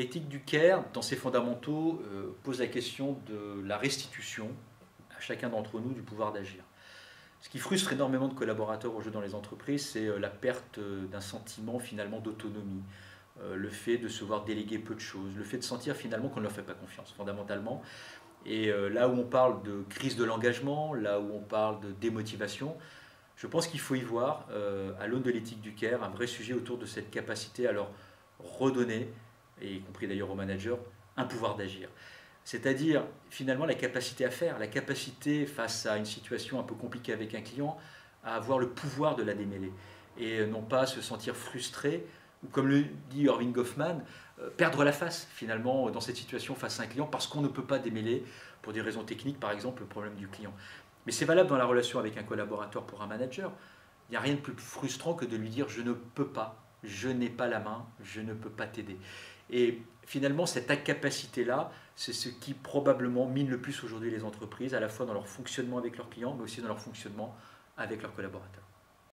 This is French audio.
L'éthique du CARE, dans ses fondamentaux, pose la question de la restitution à chacun d'entre nous du pouvoir d'agir. Ce qui frustre énormément de collaborateurs aujourd'hui dans les entreprises, c'est la perte d'un sentiment finalement d'autonomie, le fait de se voir déléguer peu de choses, le fait de sentir finalement qu'on ne leur fait pas confiance fondamentalement. Et là où on parle de crise de l'engagement, là où on parle de démotivation, je pense qu'il faut y voir, à l'aune de l'éthique du CARE, un vrai sujet autour de cette capacité à leur redonner, et y compris d'ailleurs aux managers, un pouvoir d'agir. C'est-à-dire finalement la capacité à faire, la capacité face à une situation un peu compliquée avec un client, à avoir le pouvoir de la démêler. Et non pas se sentir frustré, ou comme le dit Irving Goffman, perdre la face finalement dans cette situation face à un client parce qu'on ne peut pas démêler, pour des raisons techniques par exemple, le problème du client. Mais c'est valable dans la relation avec un collaborateur pour un manager. Il n'y a rien de plus frustrant que de lui dire je ne peux pas, je n'ai pas la main, je ne peux pas t'aider. Et finalement, cette incapacité-là, c'est ce qui probablement mine le plus aujourd'hui les entreprises, à la fois dans leur fonctionnement avec leurs clients, mais aussi dans leur fonctionnement avec leurs collaborateurs.